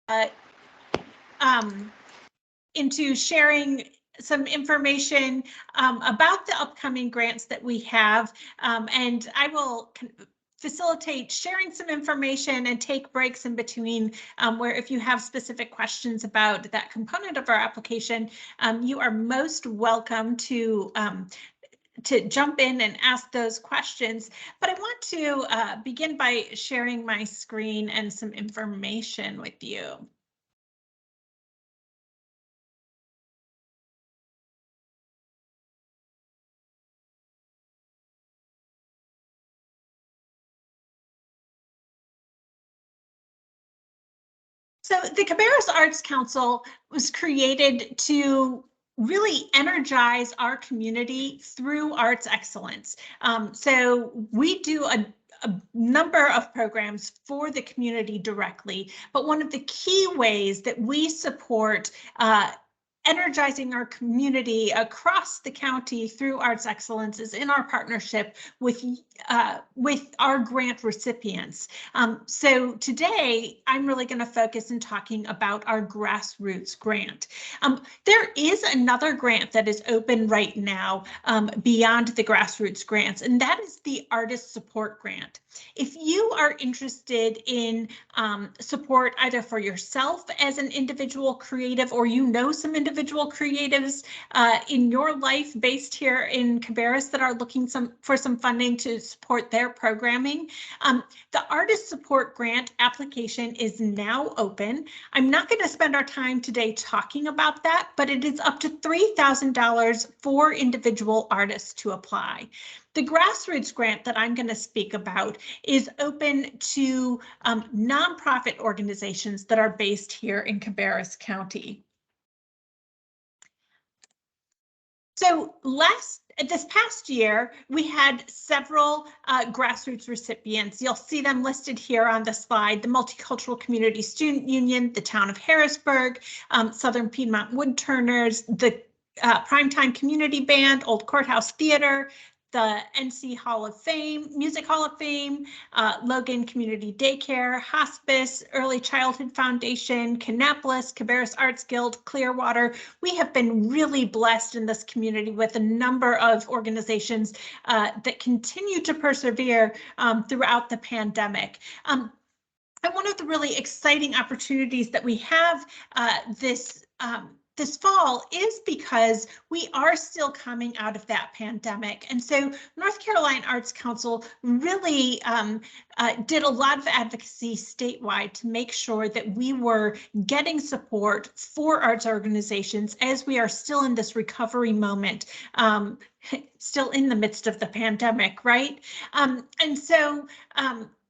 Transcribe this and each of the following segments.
uh, into sharing some information about the upcoming grants that we have, and I will facilitate sharing some information and take breaks in between where if you have specific questions about that component of our application, you are most welcome to jump in and ask those questions. But I want to begin by sharing my screen and some information with you. So the Cabarrus Arts Council was created to really energize our community through arts excellence. So we do a number of programs for the community directly, but one of the key ways that we support energizing our community across the county through arts excellence is in our partnership with our grant recipients. So today, I'm really going to focus on talking about our Grassroots Grant. There is another grant that is open right now beyond the Grassroots Grants, and that is the Artist Support Grant. If you are interested in support either for yourself as an individual creative, or you know some individual creatives in your life based here in Cabarrus that are looking for some funding to support their programming, the Artist Support Grant application is now open. I'm not going to spend our time today talking about that, but it is up to $3,000 for individual artists to apply. The Grassroots Grant that I'm going to speak about is open to nonprofit organizations that are based here in Cabarrus County. So this past year, we had several grassroots recipients. You'll see them listed here on the slide: the Multicultural Community Student Union, the Town of Harrisburg, Southern Piedmont Woodturners, the Primetime Community Band, Old Courthouse Theater, the NC Hall of Fame, Music Hall of Fame, Logan Community Daycare, Hospice, Early Childhood Foundation, Kannapolis, Cabarrus Arts Guild, Clearwater. We have been really blessed in this community with a number of organizations that continue to persevere throughout the pandemic. And one of the really exciting opportunities that we have this fall is because we are still coming out of that pandemic. And so North Carolina Arts Council really did a lot of advocacy statewide to make sure that we were getting support for arts organizations as we are still in this recovery moment, still in the midst of the pandemic, right? And so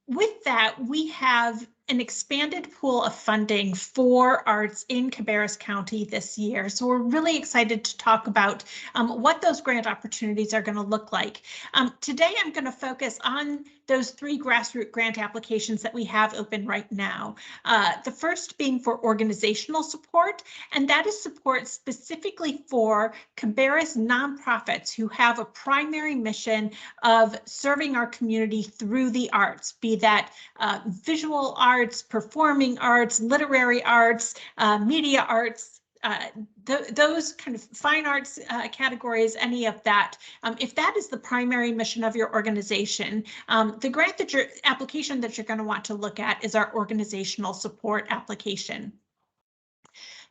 with that, we have an expanded pool of funding for arts in Cabarrus County this year. So we're really excited to talk about what those grant opportunities are going to look like. Today, I'm going to focus on those 3 grassroots grant applications that we have open right now. The first being for organizational support, and that is support specifically for Cabarrus nonprofits who have a primary mission of serving our community through the arts, be that visual arts, performing arts, literary arts, media arts, those kind of fine arts categories, any of that. If that is the primary mission of your organization, the grant that your application that you're going to want to look at is our organizational support application.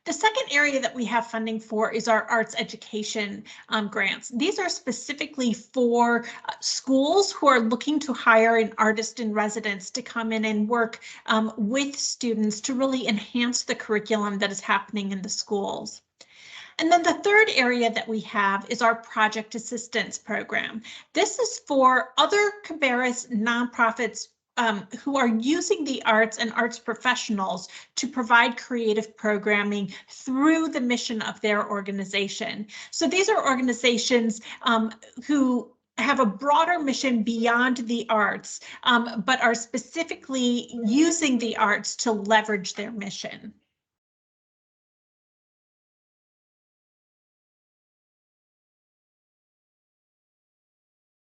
The second area that we have funding for is our arts education grants. These are specifically for schools who are looking to hire an artist in residence to come in and work with students to really enhance the curriculum that is happening in the schools. And then the third area that we have is our project assistance program. This is for other Cabarrus nonprofits who are using the arts and arts professionals to provide creative programming through the mission of their organization. So these are organizations who have a broader mission beyond the arts, but are specifically using the arts to leverage their mission.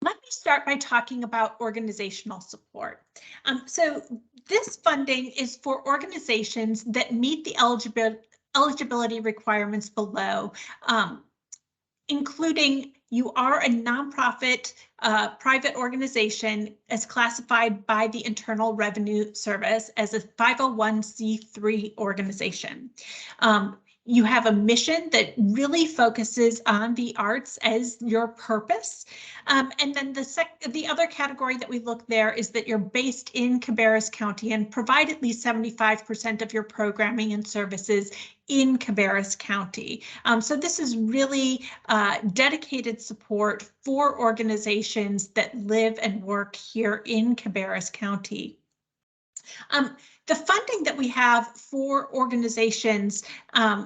Let me start by talking about organizational support. So this funding is for organizations that meet the eligibility requirements below, including you are a nonprofit private organization as classified by the Internal Revenue Service as a 501c3 organization. You have a mission that really focuses on the arts as your purpose. And then the other category that we look there is that you're based in Cabarrus County and provide at least 75% of your programming and services in Cabarrus County. So this is really dedicated support for organizations that live and work here in Cabarrus County. The funding that we have for organizations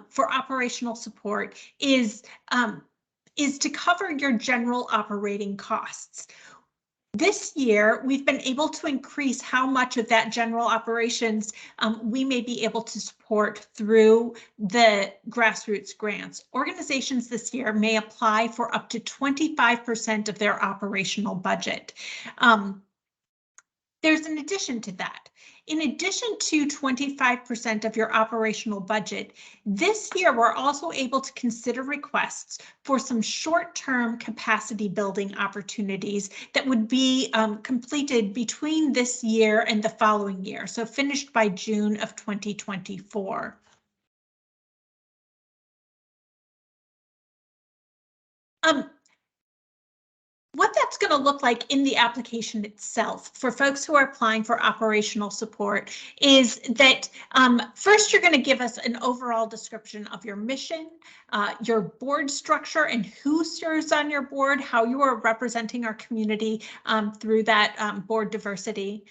for operational support is to cover your general operating costs. This year, we've been able to increase how much of that general operations we may be able to support through the Grassroots grants. Organizations this year may apply for up to 25% of their operational budget. There's an addition to that. In addition to 25% of your operational budget, this year we're also able to consider requests for some short-term capacity building opportunities that would be completed between this year and the following year, so finished by June of 2024. What that's going to look like in the application itself for folks who are applying for operational support is that first you're going to give us an overall description of your mission, your board structure and who serves on your board, how you are representing our community through that board diversity.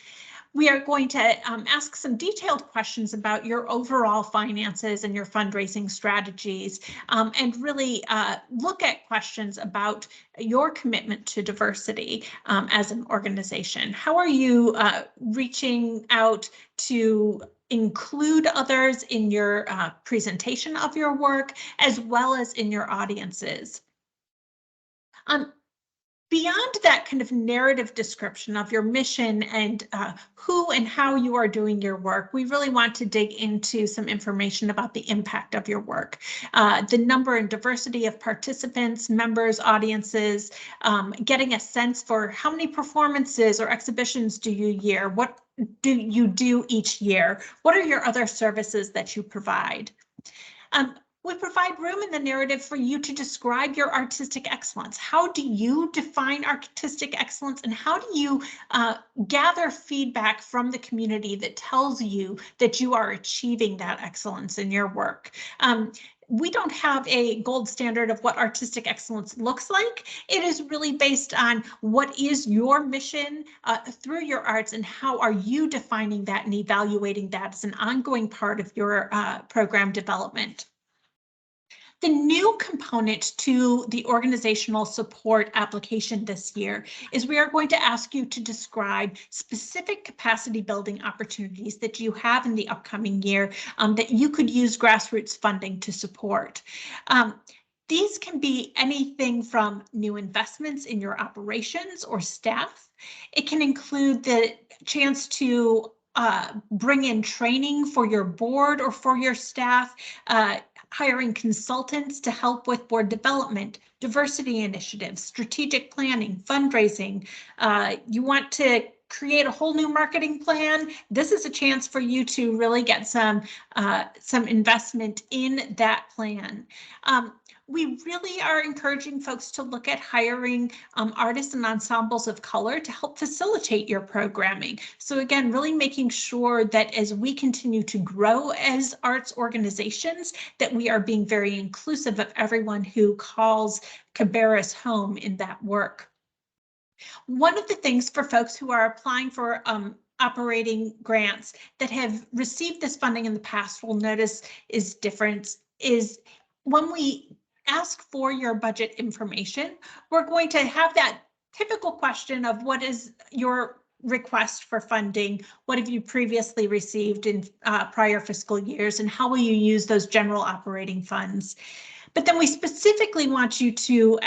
We are going to ask some detailed questions about your overall finances and your fundraising strategies, and really look at questions about your commitment to diversity as an organization. How are you reaching out to include others in your presentation of your work, as well as in your audiences? Beyond that kind of narrative description of your mission and who and how you are doing your work, we really want to dig into some information about the impact of your work, the number and diversity of participants, members, audiences, getting a sense for how many performances or exhibitions do you year? What do you do each year? What are your other services that you provide? We provide room in the narrative for you to describe your artistic excellence. How do you define artistic excellence, and how do you gather feedback from the community that tells you that you are achieving that excellence in your work? We don't have a gold standard of what artistic excellence looks like. It is really based on what is your mission through your arts, and how are you defining that and evaluating that as an ongoing part of your program development. The new component to the organizational support application this year is we are going to ask you to describe specific capacity building opportunities that you have in the upcoming year that you could use grassroots funding to support. These can be anything from new investments in your operations or staff. It can include the chance to bring in training for your board or for your staff, hiring consultants to help with board development, diversity initiatives, strategic planning, fundraising. You want to create a whole new marketing plan. This is a chance for you to really get some investment in that plan. We really are encouraging folks to look at hiring artists and ensembles of color to help facilitate your programming. So again, really making sure that as we continue to grow as arts organizations, that we are being very inclusive of everyone who calls Cabarrus home in that work. One of the things for folks who are applying for operating grants that have received this funding in the past will notice is different is when we ask for your budget information, we're going to have that typical question of what is your request for funding, what have you previously received in prior fiscal years, and how will you use those general operating funds? But then we specifically want you to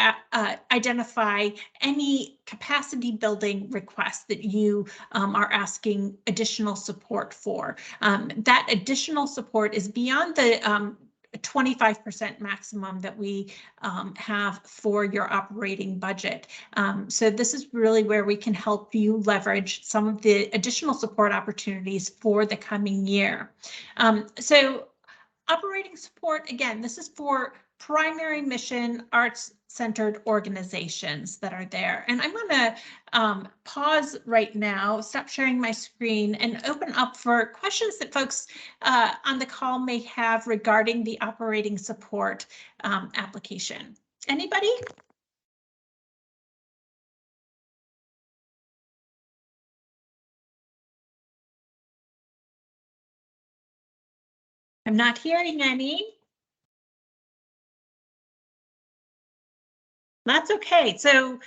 identify any capacity building requests that you are asking additional support for. That additional support is beyond the 25% maximum that we have for your operating budget. So this is really where we can help you leverage some of the additional support opportunities for the coming year. So operating support, again, this is for primary mission arts-centered organizations that are there. And I'm going to pause right now, stop sharing my screen, and open up for questions that folks on the call may have regarding the operating support application. Anybody? I'm not hearing any. That's okay. So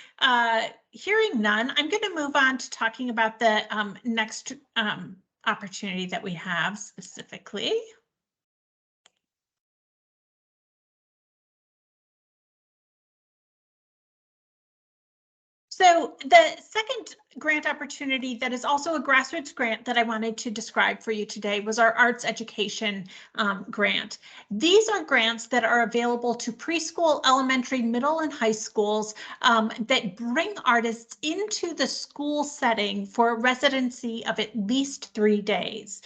hearing none, I'm going to move on to talking about the next opportunity that we have specifically. So the second grant opportunity that is also a grassroots grant that I wanted to describe for you today was our arts education grant. These are grants that are available to preschool, elementary, middle, and high schools that bring artists into the school setting for a residency of at least 3 days.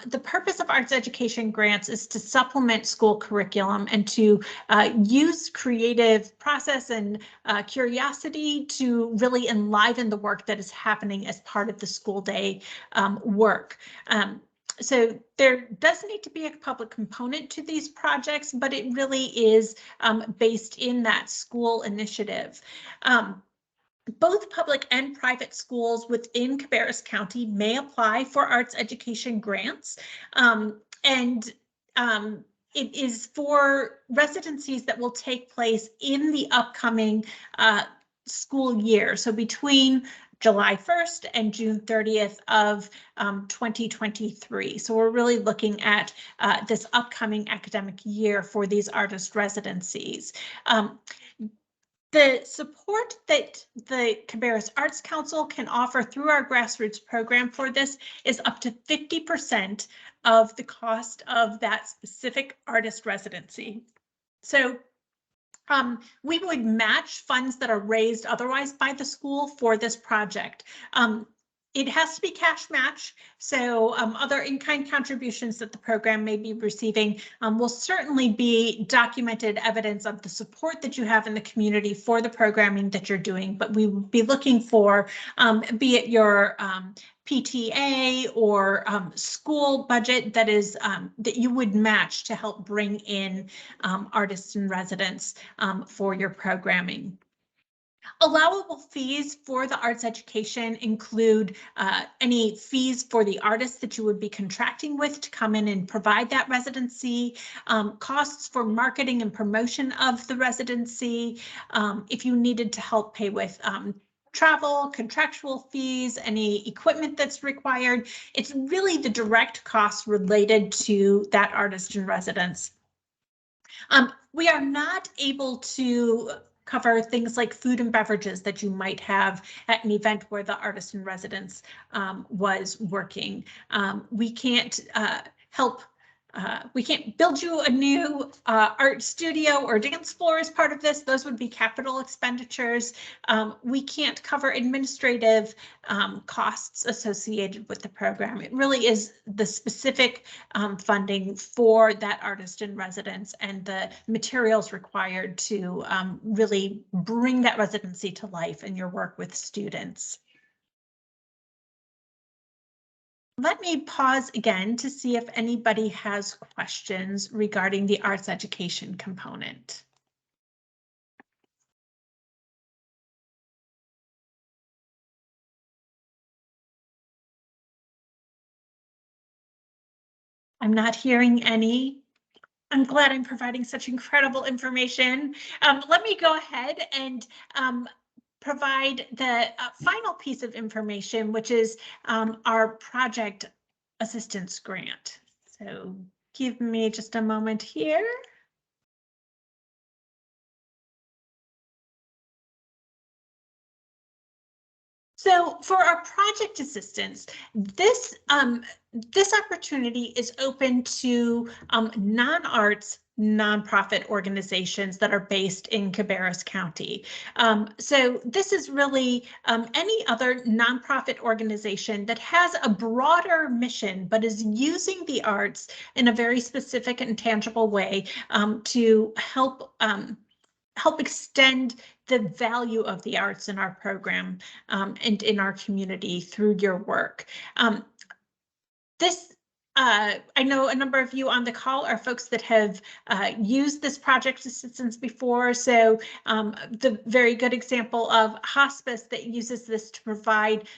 The purpose of arts education grants is to supplement school curriculum and to use creative process and curiosity to really enliven the work that is happening as part of the school day work. So there does need to be a public component to these projects, but it really is based in that school initiative. Both public and private schools within Cabarrus County may apply for arts education grants. It is for residencies that will take place in the upcoming school year. So between July 1st and June 30th of 2023. So we're really looking at this upcoming academic year for these artist residencies. The support that the Cabarrus Arts Council can offer through our grassroots program for this is up to 50% of the cost of that specific artist residency. So we would match funds that are raised otherwise by the school for this project. It has to be cash match, so other in-kind contributions that the program may be receiving will certainly be documented evidence of the support that you have in the community for the programming that you're doing, but we will be looking for, be it your PTA or school budget that is that you would match to help bring in artists in residence for your programming. Allowable fees for the arts education include any fees for the artists that you would be contracting with to come in and provide that residency, costs for marketing and promotion of the residency, if you needed to help pay with travel, contractual fees, any equipment that's required. It's really the direct costs related to that artist in residence. We are not able to cover things like food and beverages that you might have at an event where the artist in residence was working. We can't help. We can't build you a new art studio or dance floor as part of this. Those would be capital expenditures. We can't cover administrative costs associated with the program. It really is the specific funding for that artist in residence and the materials required to really bring that residency to life in your work with students. Let me pause again to see if anybody has questions regarding the arts education component. I'm not hearing any. I'm glad I'm providing such incredible information. Let me go ahead and provide the final piece of information, which is our project assistance grant. So give me just a moment here. So for our project assistance, this opportunity is open to non-arts nonprofit organizations that are based in Cabarrus County. So this is really any other nonprofit organization that has a broader mission, but is using the arts in a very specific and tangible way to help extend the value of the arts in our program and in our community through your work. I know a number of you on the call are folks that have used this project assistance before. So the very good example of hospice that uses this to provide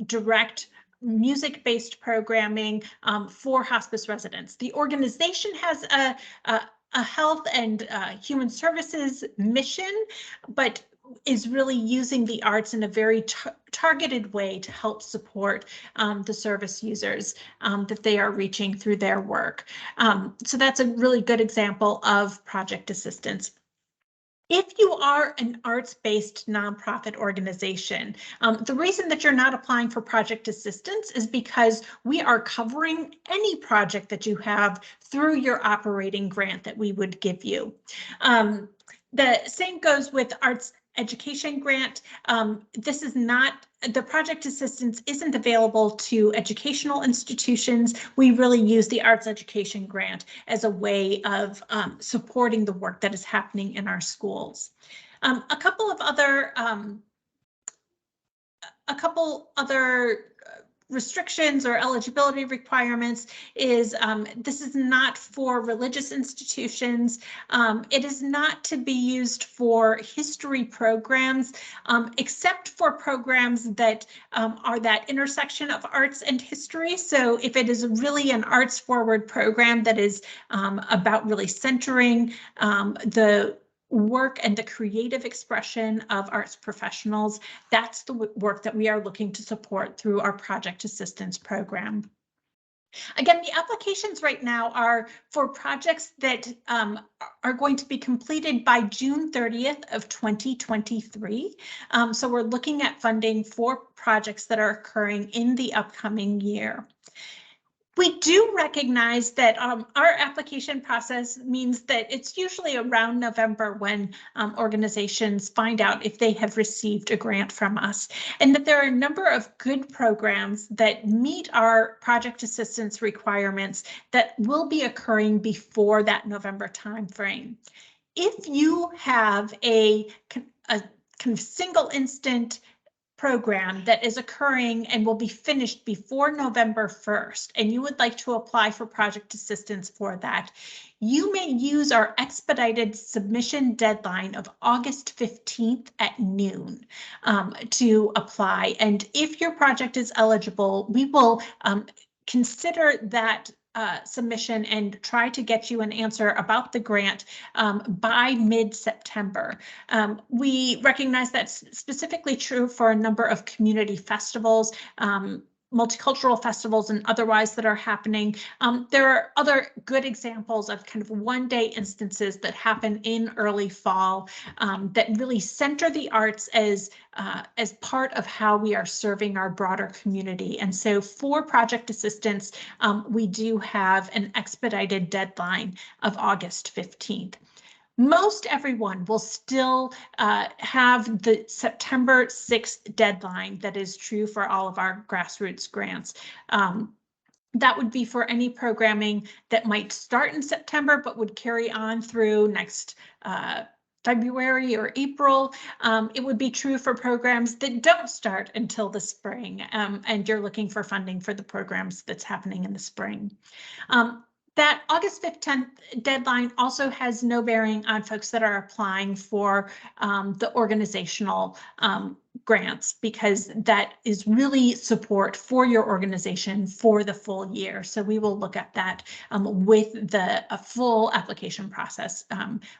direct music-based programming for hospice residents. The organization has a health and human services mission, but is really using the arts in a very targeted way to help support the service users that they are reaching through their work. So that's a really good example of project assistance. If you are an arts-based nonprofit organization, the reason that you're not applying for project assistance is because we are covering any project that you have through your operating grant that we would give you. The same goes with arts education grant. This is not, the project assistance isn't available to educational institutions. We really use the arts education grant as a way of supporting the work that is happening in our schools. A couple other restrictions or eligibility requirements is this is not for religious institutions. It is not to be used for history programs, except for programs that are that intersection of arts and history. So if it is really an arts forward program that is about really centering the work and the creative expression of arts professionals, that's the work that we are looking to support through our project assistance program. Again, the applications right now are for projects that are going to be completed by June 30th of 2023. So we're looking at funding for projects that are occurring in the upcoming year. We do recognize that our application process means that it's usually around November when organizations find out if they have received a grant from us, and that there are a number of good programs that meet our project assistance requirements that will be occurring before that November timeframe. If you have a kind of single instant program that is occurring and will be finished before November 1st, and you would like to apply for project assistance for that, you may use our expedited submission deadline of August 15th at noon to apply. And if your project is eligible, we will consider that submission and try to get you an answer about the grant by mid-September. We recognize that's specifically true for a number of community festivals, multicultural festivals and otherwise that are happening. There are other good examples of kind of one-day instances that happen in early fall that really center the arts as part of how we are serving our broader community. And so for project assistance, we do have an expedited deadline of August 15th. Most everyone will still have the September 6th deadline that is true for all of our grassroots grants. That would be for any programming that might start in September but would carry on through next February or April. It would be true for programs that don't start until the spring, and you're looking for funding for the programs that's happening in the spring. That August 15th deadline also has no bearing on folks that are applying for the organizational grants, because that is really support for your organization for the full year. So we will look at that with the full application process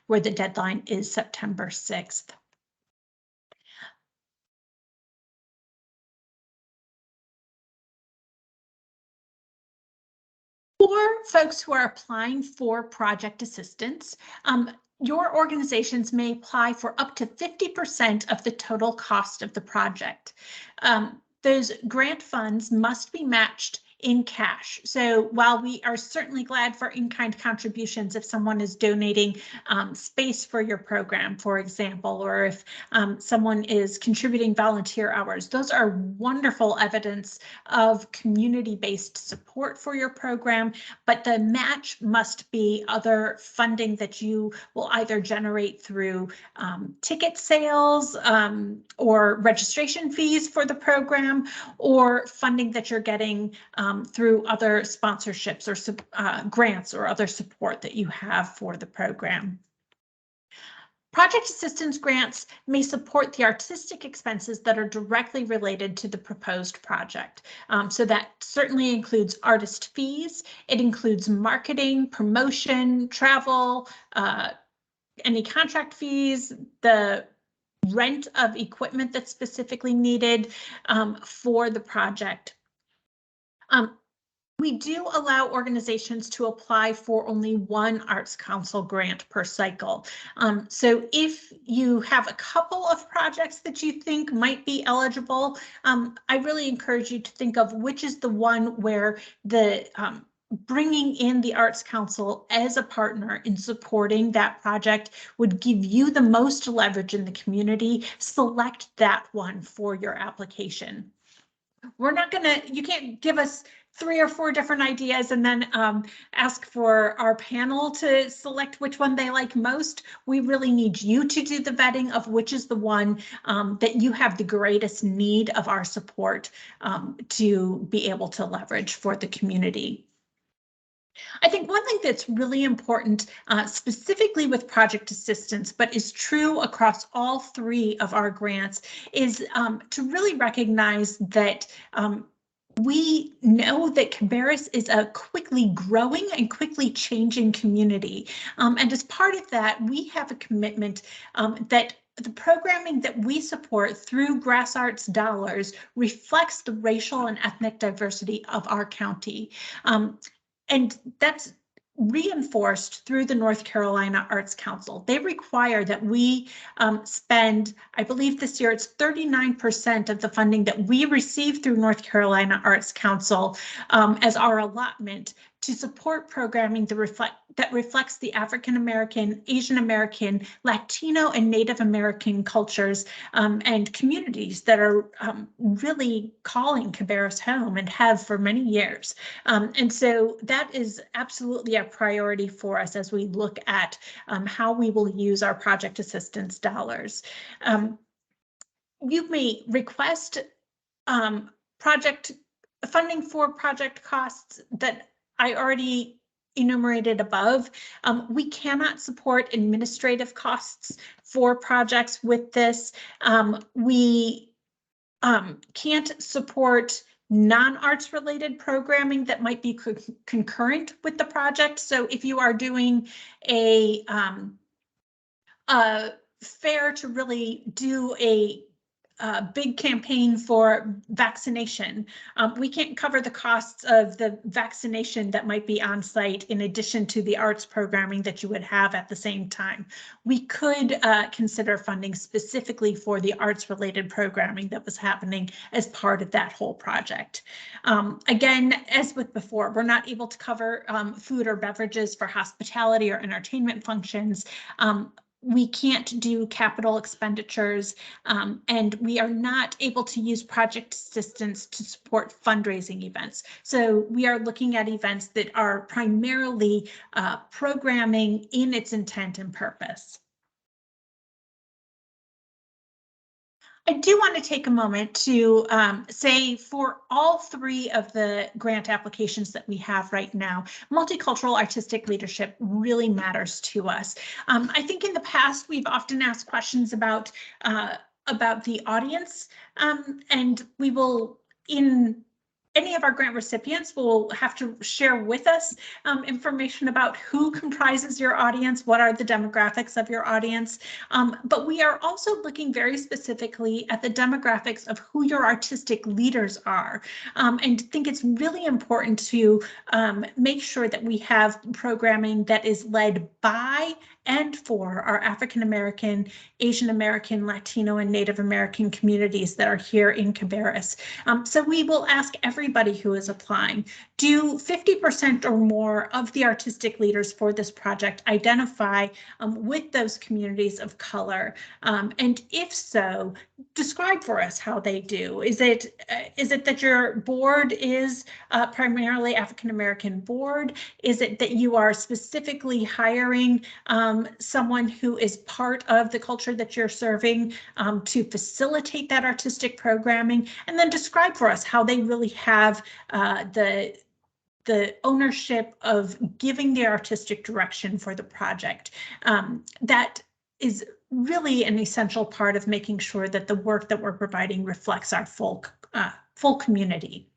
where the deadline is September 6th. For folks who are applying for project assistance, your organizations may apply for up to 50% of the total cost of the project. Those grant funds must be matched in cash. So while we are certainly glad for in-kind contributions if someone is donating space for your program, for example, or if someone is contributing volunteer hours, those are wonderful evidence of community-based support for your program, but the match must be other funding that you will either generate through ticket sales or registration fees for the program, or funding that you're getting through other sponsorships or grants or other support that you have for the program. Project assistance grants may support the artistic expenses that are directly related to the proposed project. So that certainly includes artist fees. It includes marketing, promotion, travel, any contract fees, the rent of equipment that's specifically needed for the project. We do allow organizations to apply for only one Arts Council grant per cycle. So if you have a couple of projects that you think might be eligible, I really encourage you to think of which is the one where the bringing in the Arts Council as a partner in supporting that project would give you the most leverage in the community. Select that one for your application. We're not gonna, you can't give us 3 or 4 different ideas and then ask for our panel to select which one they like most. We really need you to do the vetting of which is the one that you have the greatest need of our support to be able to leverage for the community. I think one thing that's really important, specifically with project assistance, but is true across all 3 of our grants, is to really recognize that we know that Cabarrus is a quickly growing and quickly changing community. And as part of that, we have a commitment that the programming that we support through Grassroots dollars reflects the racial and ethnic diversity of our county. And that's reinforced through the North Carolina Arts Council. They require that we spend, I believe this year it's 39% of the funding that we receive through North Carolina Arts Council as our allotment to support programming that reflects the African American, Asian American, Latino, and Native American cultures and communities that are really calling Cabarrus home and have for many years. And so that is absolutely a priority for us as we look at how we will use our project assistance dollars. You may request project funding for project costs that I already enumerated above. We cannot support administrative costs for projects with this. We can't support non-arts related programming that might be concurrent with the project. So if you are doing a fair to really do a big campaign for vaccination, we can't cover the costs of the vaccination that might be on site in addition to the arts programming that you would have at the same time. We could consider funding specifically for the arts related programming that was happening as part of that whole project. Again, as with before, we're not able to cover food or beverages for hospitality or entertainment functions. We can't do capital expenditures, and we are not able to use project assistance to support fundraising events. So we are looking at events that are primarily programming in its intent and purpose. I do want to take a moment to say for all 3 of the grant applications that we have right now, multicultural artistic leadership really matters to us. I think in the past, we've often asked questions about the audience, and we will, in any of our grant recipients will have to share with us information about who comprises your audience, what are the demographics of your audience. But we are also looking very specifically at the demographics of who your artistic leaders are, and think it's really important to make sure that we have programming that is led by and for our African American, Asian American, Latino, and Native American communities that are here in Cabarrus. So we will ask everybody who is applying, do 50% or more of the artistic leaders for this project identify with those communities of color? And if so, describe for us how they do. Is it that your board is primarily African American board? Is it that you are specifically hiring someone who is part of the culture that you're serving to facilitate that artistic programming? And then describe for us how they really have the ownership of giving the artistic direction for the project. That is really an essential part of making sure that the work that we're providing reflects our full community.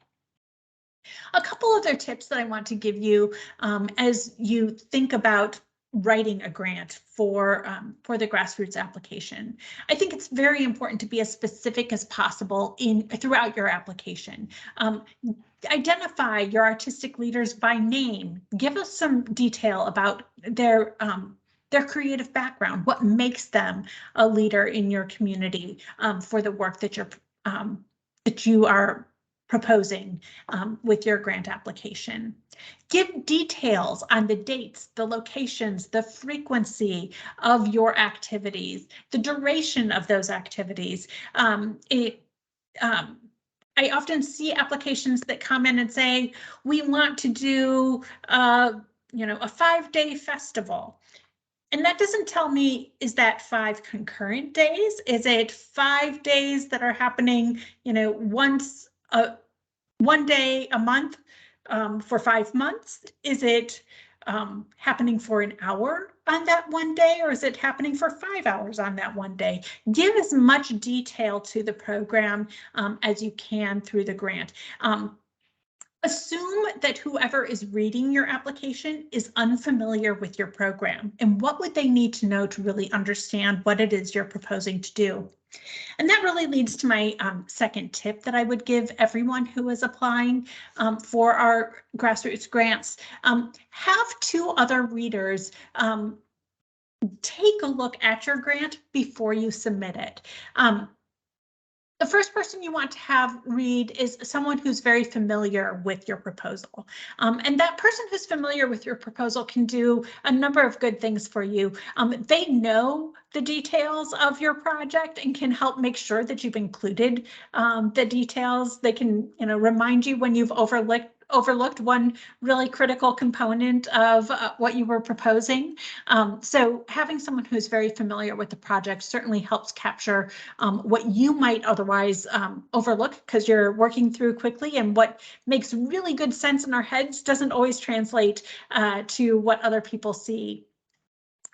A couple other tips that I want to give you as you think about writing a grant for the Grassroots application. I think it's very important to be as specific as possible throughout your application. Identify your artistic leaders by name. Give us some detail about their creative background, what makes them a leader in your community for the work that you are proposing with your grant application. Give details on the dates, the locations, the frequency of your activities, the duration of those activities. I often see applications that come in and say, we want to do a 5-day festival. And that doesn't tell me, is that 5 concurrent days? Is it 5 days that are happening, once 1 day a month for 5 months? Is it happening for an hour on that 1 day, or is it happening for 5 hours on that 1 day? Give as much detail to the program as you can through the grant. Assume that whoever is reading your application is unfamiliar with your program, and what would they need to know to really understand what it is you're proposing to do. And that really leads to my second tip that I would give everyone who is applying for our Grassroots grants. Have 2 other readers take a look at your grant before you submit it. The first person you want to have read is someone who's very familiar with your proposal. And that person who's familiar with your proposal can do a number of good things for you. They know the details of your project and can help make sure that you've included the details. They can, remind you when you've overlooked one really critical component of what you were proposing. So having someone who's very familiar with the project certainly helps capture what you might otherwise overlook because you're working through quickly, and what makes really good sense in our heads doesn't always translate to what other people see.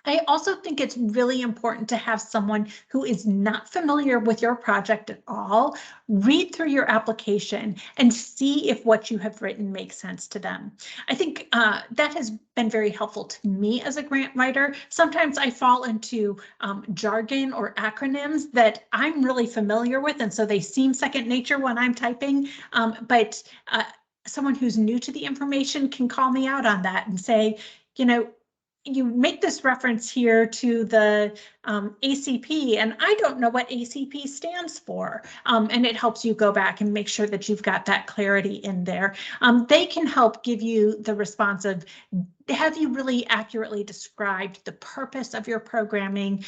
I also think it's really important to have someone who is not familiar with your project at all read through your application and see if what you have written makes sense to them. I think that has been very helpful to me as a grant writer. Sometimes I fall into jargon or acronyms that I'm really familiar with, and so they seem second nature when I'm typing, but someone who's new to the information can call me out on that and say, you make this reference here to the ACP, and I don't know what ACP stands for. And it helps you go back and make sure that you've got that clarity in there. They can help give you the response of, have you really accurately described the purpose of your programming,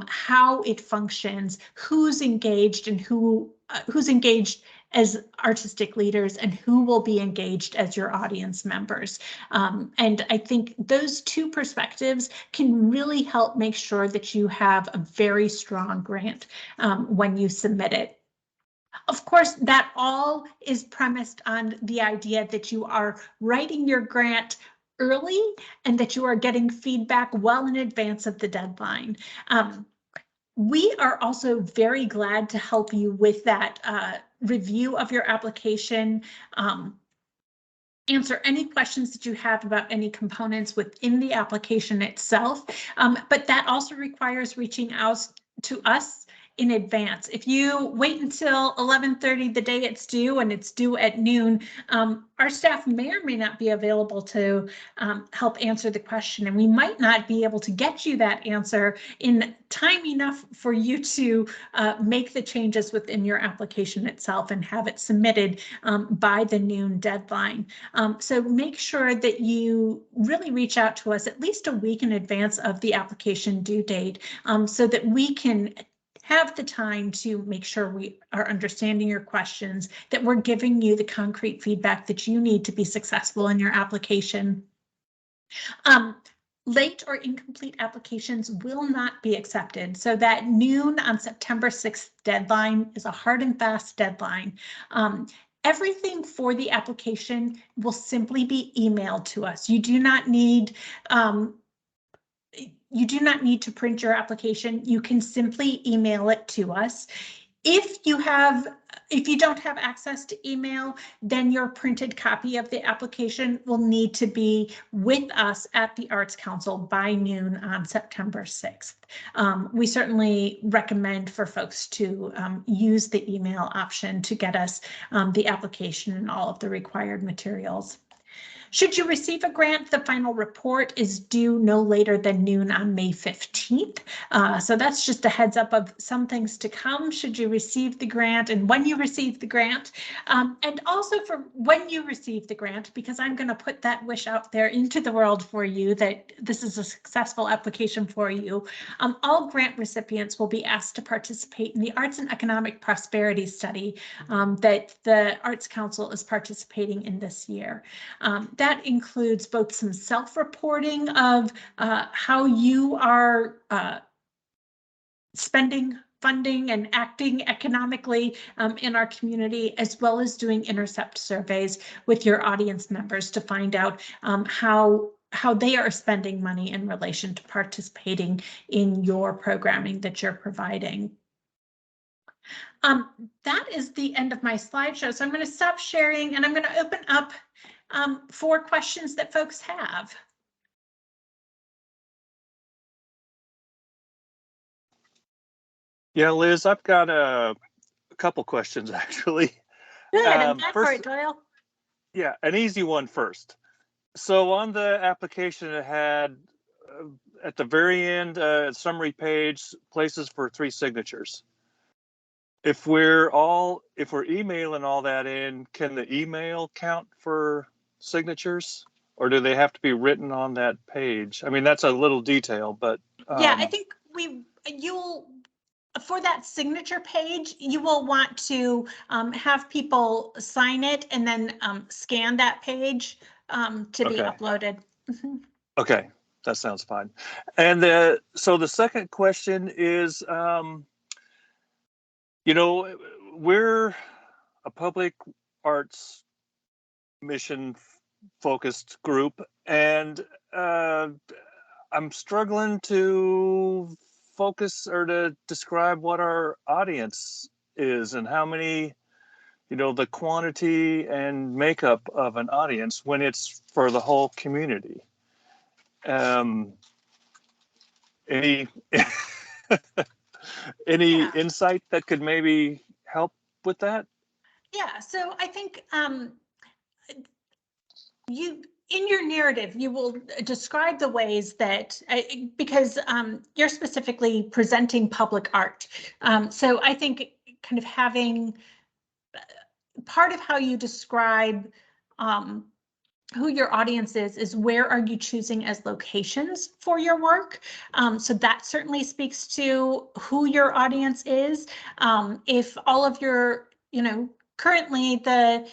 how it functions, who's engaged, and who's engaged as artistic leaders, and who will be engaged as your audience members. And I think those 2 perspectives can really help make sure that you have a very strong grant when you submit it. Of course, that all is premised on the idea that you are writing your grant early and that you are getting feedback well in advance of the deadline. We are also very glad to help you with that review of your application, answer any questions that you have about any components within the application itself. But that also requires reaching out to us in advance. If you wait until 11:30 the day it's due and it's due at noon, our staff may or may not be available to help answer the question, and we might not be able to get you that answer in time enough for you to make the changes within your application itself and have it submitted by the noon deadline. So make sure that you really reach out to us at least a week in advance of the application due date, so that we can have the time to make sure we are understanding your questions, that we're giving you the concrete feedback that you need to be successful in your application. Late or incomplete applications will not be accepted. So that noon on September 6th deadline is a hard and fast deadline. Everything for the application will simply be emailed to us. You do not need to print your application. You can simply email it to us. If you don't have access to email, then your printed copy of the application will need to be with us at the Arts Council by noon on September 6th. We certainly recommend for folks to use the email option to get us the application and all of the required materials. Should you receive a grant, the final report is due no later than noon on May 15th. So that's just a heads up of some things to come should you receive the grant and when you receive the grant. And also for when you receive the grant, because I'm going to put that wish out there into the world for you that this is a successful application for you. All grant recipients will be asked to participate in the Arts and Economic Prosperity Study that the Arts Council is participating in this year. That includes both some self-reporting of how you are spending funding and acting economically in our community, as well as doing intercept surveys with your audience members to find out how they are spending money in relation to participating in your programming that you're providing. That is the end of my slideshow. So I'm going to stop sharing and I'm going to open up for questions that folks have. Yeah, Liz, I've got a couple questions actually. Good, I'm glad for it, Doyle. Yeah, an easy one first. So on the application, it had at the very end, summary page, places for 3 signatures. If we're emailing all that in, can the email count for signatures, or do they have to be written on that page? I mean, that's a little detail, but yeah, I think for that signature page, you will want to have people sign it and then scan that page to be uploaded. Mm-hmm. Okay, that sounds fine. And so the second question is, we're a public arts mission focused group, and I'm struggling to focus or to describe what our audience is and how many, the quantity and makeup of an audience when it's for the whole community. Any insight that could maybe help with that? Yeah, so I think in your narrative, you will describe the ways that, because you're specifically presenting public art. So I think kind of having part of how you describe who your audience is where are you choosing as locations for your work. So that certainly speaks to who your audience is. If all of your, currently the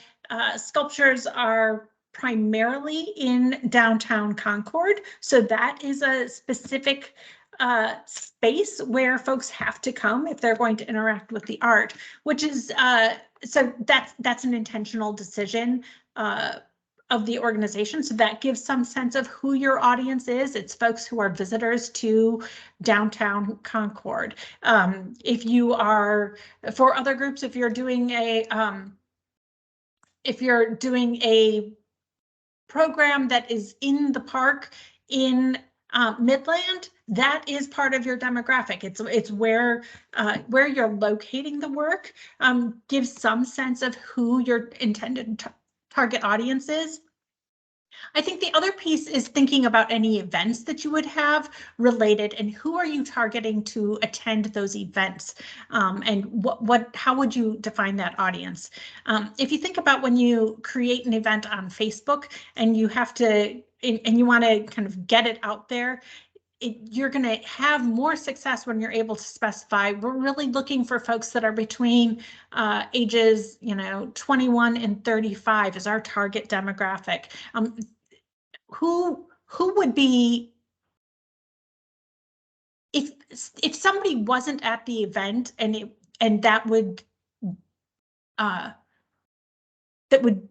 sculptures are primarily in downtown Concord. So that is a specific space where folks have to come if they're going to interact with the art, which is, so that's an intentional decision of the organization. So that gives some sense of who your audience is. It's folks who are visitors to downtown Concord. If you are, for other groups, if you're doing a program that is in the park in Midland, that is part of your demographic. It's where you're locating the work, gives some sense of who your intended target audience is. I think the other piece is thinking about any events that you would have related and who are you targeting to attend those events, and how would you define that audience? If you think about when you create an event on Facebook and you have to, and you want to kind of get it out there, you're going to have more success when you're able to specify we're really looking for folks that are between ages 21 and 35 as our target demographic. Who would be, if somebody wasn't at the event and that would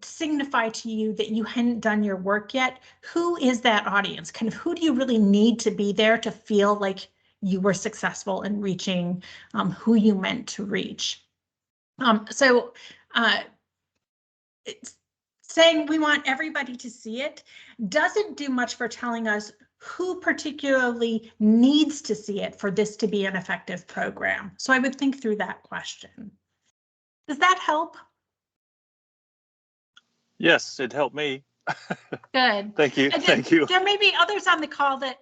signify to you that you hadn't done your work yet, who is that audience? Kind of who do you really need to be there to feel like you were successful in reaching who you meant to reach? It's saying we want everybody to see it doesn't do much for telling us who particularly needs to see it for this to be an effective program. So I would think through that question. Does that help? Yes, it helped me. Good. Thank you. Thank you. There may be others on the call that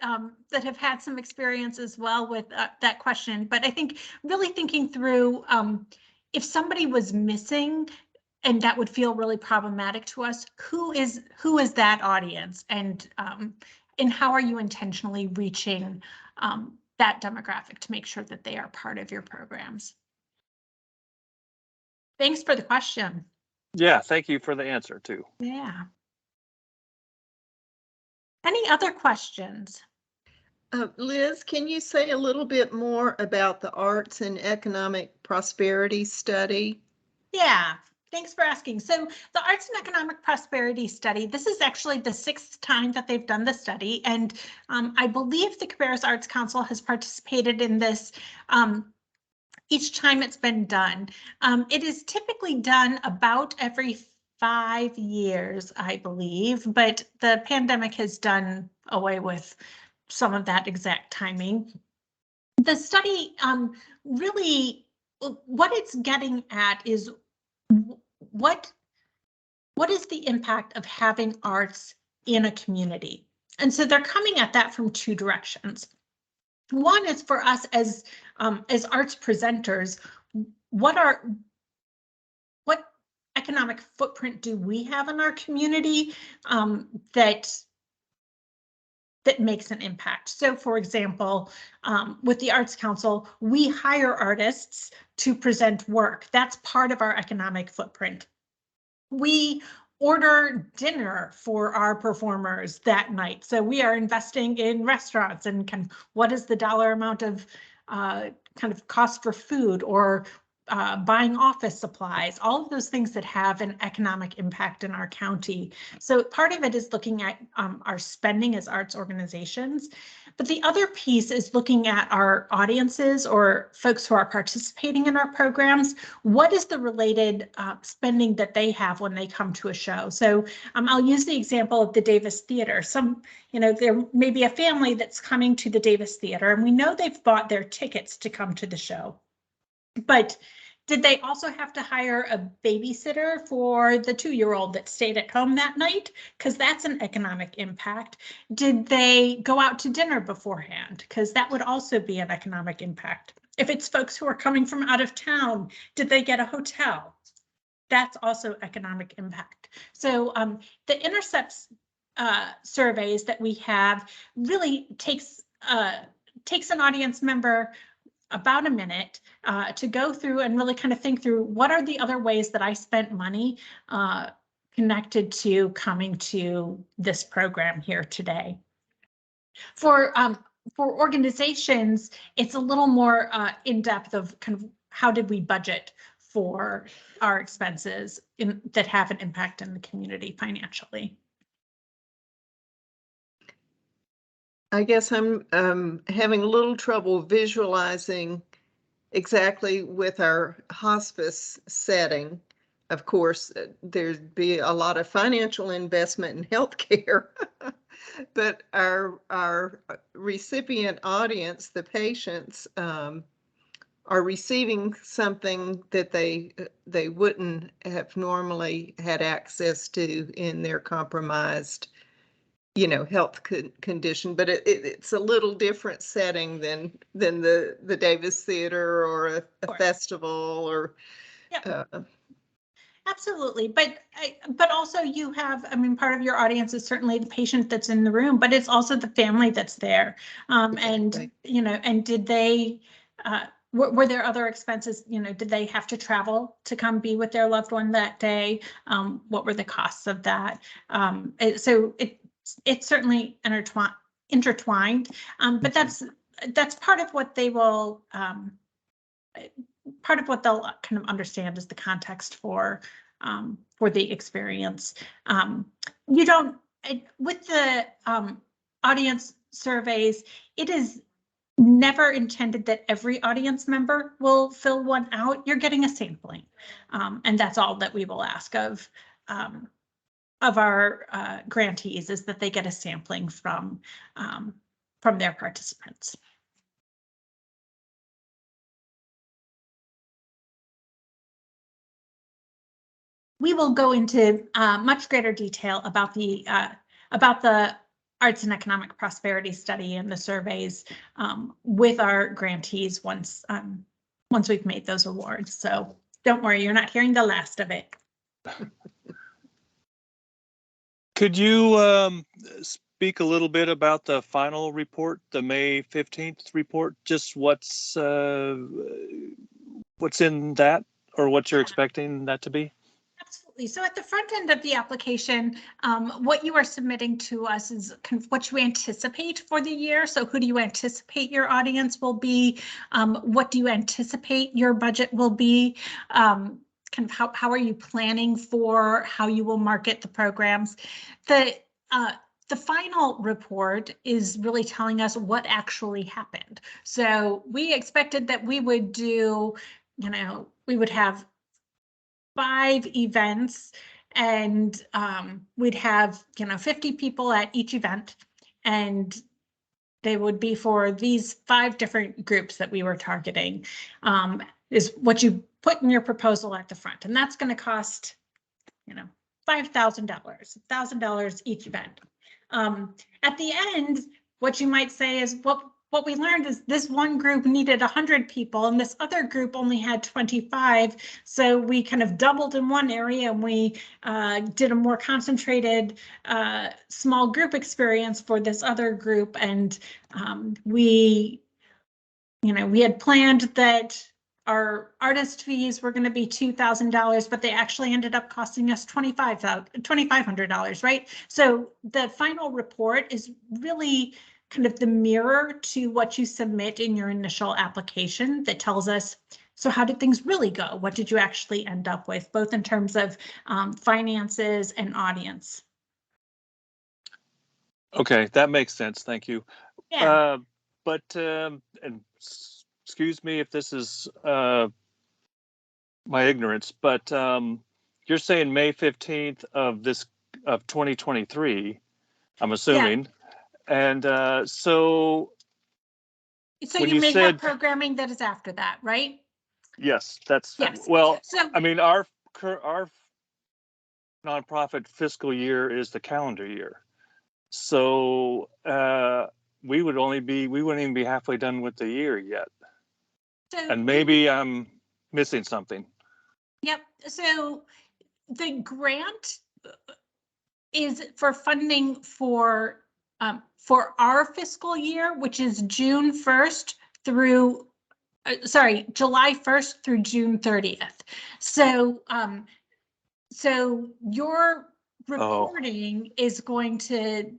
that have had some experience as well with that question, but I think really thinking through if somebody was missing and that would feel really problematic to us, who is that audience, and how are you intentionally reaching that demographic to make sure that they are part of your programs? Thanks for the question. Yeah, thank you for the answer too. Yeah. Any other questions? Liz, can you say a little bit more about the Arts and Economic Prosperity Study? Yeah, thanks for asking. So the Arts and Economic Prosperity Study, this is actually the 6th time that they've done the study, and I believe the Cabarrus Arts Council has participated in this each time it's been done. It is typically done about every 5 years, I believe, but the pandemic has done away with some of that exact timing. The study really, what it's getting at is what is the impact of having arts in a community? And so they're coming at that from 2 directions. One is for us as arts presenters, what economic footprint do we have in our community that makes an impact? So for example, with the Arts Council, we hire artists to present work. That's part of our economic footprint. We order dinner for our performers that night. So we are investing in restaurants and kind of what is the dollar amount of kind of cost for food or buying office supplies, all of those things that have an economic impact in our county. So part of it is looking at our spending as arts organizations. But the other piece is looking at our audiences or folks who are participating in our programs. What is the related spending that they have when they come to a show? So I'll use the example of the Davis Theater. There may be a family that's coming to the Davis Theater and we know they've bought their tickets to come to the show. But did they also have to hire a babysitter for the 2-year-old that stayed at home that night? Because that's an economic impact. Did they go out to dinner beforehand? Because that would also be an economic impact. If it's folks who are coming from out of town, did they get a hotel? That's also economic impact. So the Intercepts surveys that we have really takes an audience member about a minute to go through and really kind of think through what are the other ways that I spent money connected to coming to this program here today. For organizations, it's a little more in depth of kind of how did we budget for our expenses that have an impact in the community financially. I guess I'm having a little trouble visualizing exactly with our hospice setting. Of course, there'd be a lot of financial investment in healthcare, but our recipient audience, the patients, are receiving something that they wouldn't have normally had access to in their compromised, health condition. But it's a little different setting than the Davis Theater or a festival or. Yep. Absolutely, but also you have, I mean, part of your audience is certainly the patient that's in the room, but it's also the family that's there. And and did they, were there other expenses? Did they have to travel to come be with their loved one that day? What were the costs of that? So it's certainly intertwined, but that's part of what they will. Part of what they'll kind of understand is the context for the experience. You don't, with the audience surveys, it is never intended that every audience member will fill one out. You're getting a sampling, and that's all that we will ask of our grantees, is that they get a sampling from their participants. We will go into much greater detail about the arts and economic prosperity study and the surveys with our grantees once we've made those awards. So don't worry, you're not hearing the last of it. Could you speak a little bit about the final report, the May 15th report? Just what's in that, or what you're expecting that to be? Absolutely. So at the front end of the application, what you are submitting to us is kind of what you anticipate for the year. So who do you anticipate your audience will be? What do you anticipate your budget will be? Kind of how are you planning for how you will market the programs? The final report is really telling us what actually happened. So we expected that we would do, we would have 5 events, and we'd have 50 people at each event, and they would be for these 5 different groups that we were targeting, is what you put in your proposal at the front, and that's going to cost $5,000, $1,000 each event. At the end, what you might say is, what we learned is this one group needed 100 people and this other group only had 25. So we kind of doubled in one area, and we did a more concentrated small group experience for this other group. And we had planned that our artist fees were going to be $2,000, but they actually ended up costing us $2,500, right? So the final report is really kind of the mirror to what you submit in your initial application that tells us, so how did things really go? What did you actually end up with, both in terms of finances and audience? Okay, that makes sense. Thank you. Yeah. But and excuse me if this is my ignorance, but you're saying May 15th of 2023, I'm assuming. Yeah. And so you may have programming that is after that, right? Yes, that's well. So I mean, our nonprofit fiscal year is the calendar year, so we wouldn't even be halfway done with the year yet. So and maybe I'm missing something. Yep. So the grant is for funding for our fiscal year, which is June 1st through, July 1st through June 30th. So, so your reporting is going to,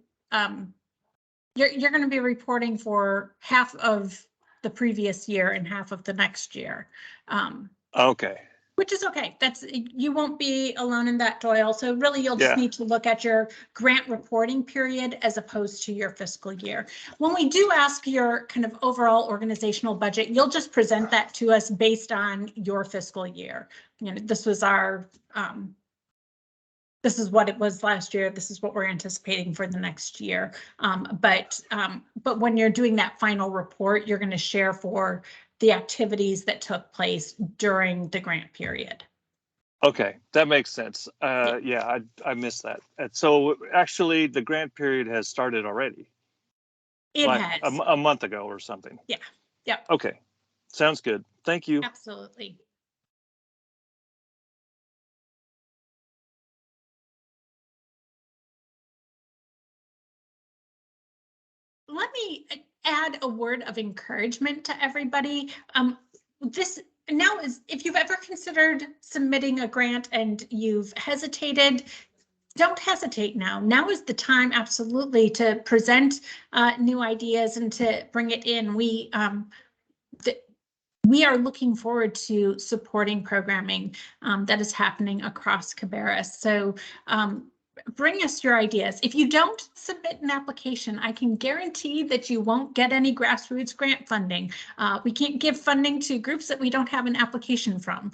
you're going to be reporting for half of the previous year and half of the next year. Okay. Which is okay. You won't be alone in that, Doyle. So really, you'll just need to look at your grant reporting period as opposed to your fiscal year. When we do ask your kind of overall organizational budget, you'll just present that to us based on your fiscal year. You know, this was our, this is what it was last year. This is what we're anticipating for the next year. But when you're doing that final report, you're going to share for the activities that took place during the grant period. Okay, that makes sense. Yeah, I missed that. And so actually the grant period has started already. It like has. a month ago or something. Yeah. Yep. Okay, sounds good. Thank you. Absolutely. Let me add a word of encouragement to everybody. This now is, if you've ever considered submitting a grant and you've hesitated, don't hesitate now. Now is the time, absolutely, to present new ideas and to bring it in. We are looking forward to supporting programming that is happening across Cabarrus. So bring us your ideas. If you don't submit an application, I can guarantee that you won't get any Grassroots Grant funding. We can't give funding to groups that we don't have an application from.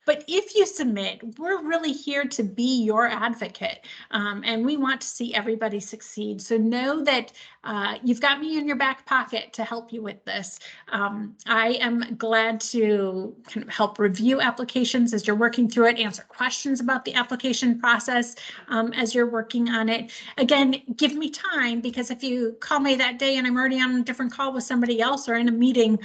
But if you submit, we're really here to be your advocate, and we want to see everybody succeed. So know that you've got me in your back pocket to help you with this. I am glad to kind of help review applications as you're working through it, answer questions about the application process as you're working on it. Again, give me time, because if you call me that day and I'm already on a different call with somebody else or in a meeting,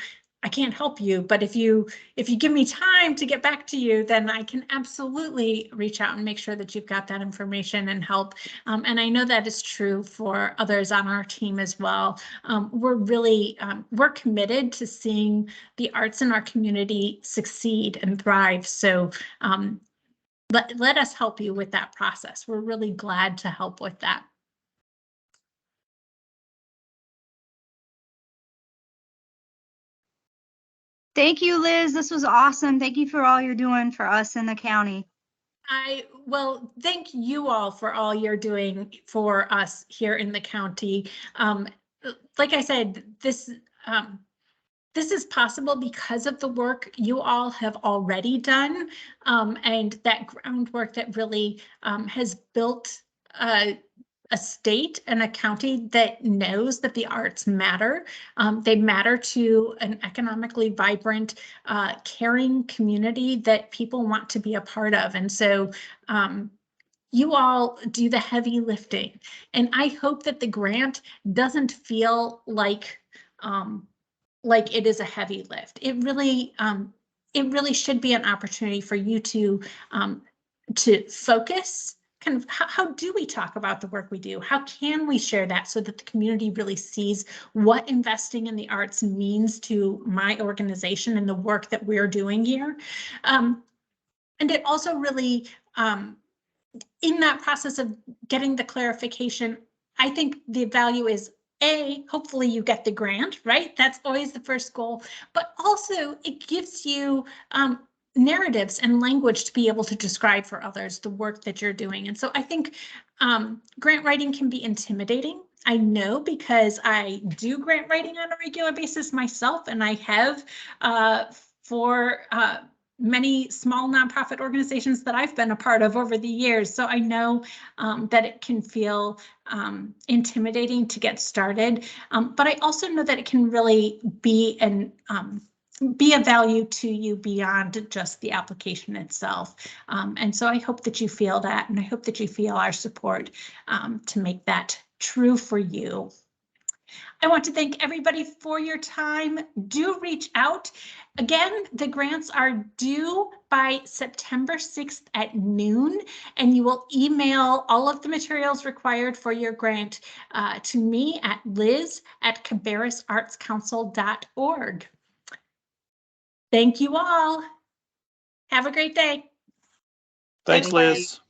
I can't help you. But if you give me time to get back to you, then I can absolutely reach out and make sure that you've got that information and help. And I know that is true for others on our team as well. We're really, we're committed to seeing the arts in our community succeed and thrive. So let us help you with that process. We're really glad to help with that. Thank you, Liz. This was awesome. Thank you for all you're doing for us in the county. Well, thank you all for all you're doing for us here in the county. Like I said, this is possible because of the work you all have already done, and that groundwork that really has built a state and a county that knows that the arts matter. They matter to an economically vibrant, caring community that people want to be a part of. And so you all do the heavy lifting. And I hope that the grant doesn't feel like it is a heavy lift. It really should be an opportunity for you to focus. Kind of how do we talk about the work we do? How can we share that so that the community really sees what investing in the arts means to my organization and the work that we're doing here? And it also really, in that process of getting the clarification, I think the value is, hopefully you get the grant, right? That's always the first goal, but also it gives you narratives and language to be able to describe for others the work that you're doing. And so I think grant writing can be intimidating. I know, because I do grant writing on a regular basis myself, and I have for many small nonprofit organizations that I've been a part of over the years. So I know that it can feel intimidating to get started, but I also know that it can really be be a value to you beyond just the application itself. And so I hope that you feel that, and I hope that you feel our support to make that true for you. I want to thank everybody for your time. Do reach out. Again, the grants are due by September 6th at noon, and you will email all of the materials required for your grant to me at liz@cabarrusartscouncil.org. Thank you all. Have a great day. Thanks, Liz.